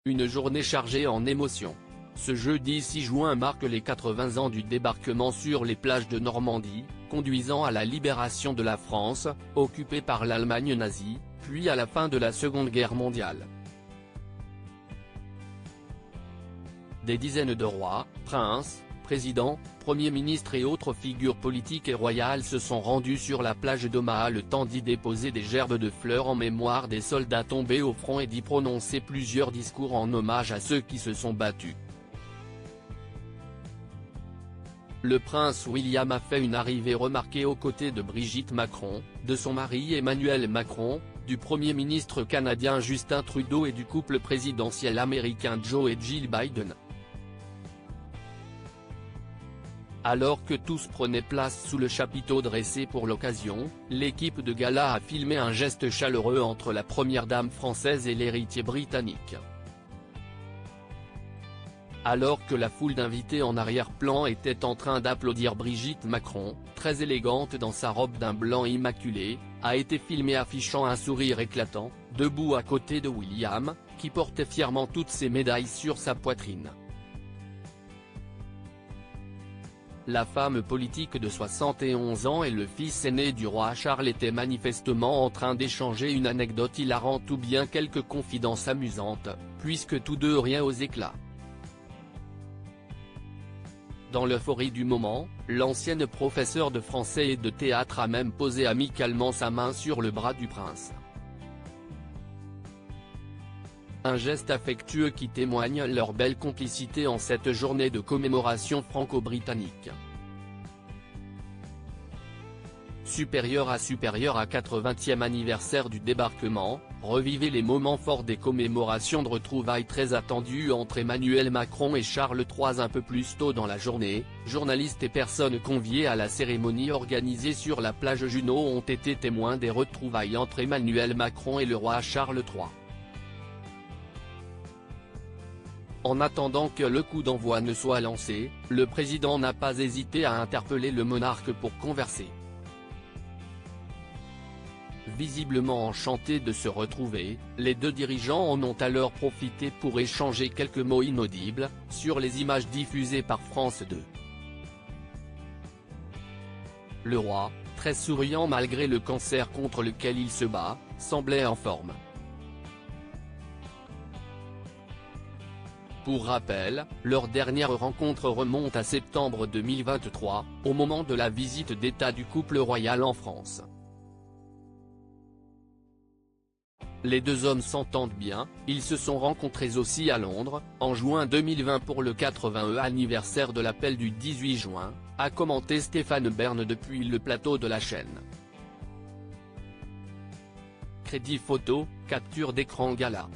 Une journée chargée en émotions. Ce jeudi 6 juin marque les 80 ans du débarquement sur les plages de Normandie, conduisant à la libération de la France, occupée par l'Allemagne nazie, puis à la fin de la Seconde Guerre mondiale. Des dizaines de rois, princes, présidents, premiers ministres et autres figures politiques et royales se sont rendus sur la plage d'Omaha le temps d'y déposer des gerbes de fleurs en mémoire des soldats tombés au front et d'y prononcer plusieurs discours en hommage à ceux qui se sont battus. Le prince William a fait une arrivée remarquée aux côtés de Brigitte Macron, de son mari Emmanuel Macron, du Premier ministre canadien Justin Trudeau et du couple présidentiel américain Joe et Jill Biden. Alors que tous prenaient place sous le chapiteau dressé pour l'occasion, l'équipe de gala a filmé un geste chaleureux entre la première dame française et l'héritier britannique. Alors que la foule d'invités en arrière-plan était en train d'applaudir, Brigitte Macron, très élégante dans sa robe d'un blanc immaculé, a été filmée affichant un sourire éclatant, debout à côté de William, qui portait fièrement toutes ses médailles sur sa poitrine. La femme politique de 71 ans et le fils aîné du roi Charles étaient manifestement en train d'échanger une anecdote hilarante ou bien quelques confidences amusantes, puisque tous deux riaient aux éclats. Dans l'euphorie du moment, l'ancienne professeure de français et de théâtre a même posé amicalement sa main sur le bras du prince. Un geste affectueux qui témoigne leur belle complicité en cette journée de commémoration franco-britannique. Supérieur à 80e anniversaire du débarquement, revivez les moments forts des commémorations de retrouvailles très attendues entre Emmanuel Macron et Charles III un peu plus tôt dans la journée. Journalistes et personnes conviées à la cérémonie organisée sur la plage Juno ont été témoins des retrouvailles entre Emmanuel Macron et le roi Charles III. En attendant que le coup d'envoi ne soit lancé, le président n'a pas hésité à interpeller le monarque pour converser. Visiblement enchantés de se retrouver, les deux dirigeants en ont alors profité pour échanger quelques mots inaudibles, sur les images diffusées par France 2. Le roi, très souriant malgré le cancer contre lequel il se bat, semblait en forme. Pour rappel, leur dernière rencontre remonte à septembre 2023, au moment de la visite d'État du couple royal en France. Les deux hommes s'entendent bien, ils se sont rencontrés aussi à Londres, en juin 2020 pour le 80e anniversaire de l'appel du 18 juin, a commenté Stéphane Bern depuis le plateau de la chaîne. Crédit photo, capture d'écran gala.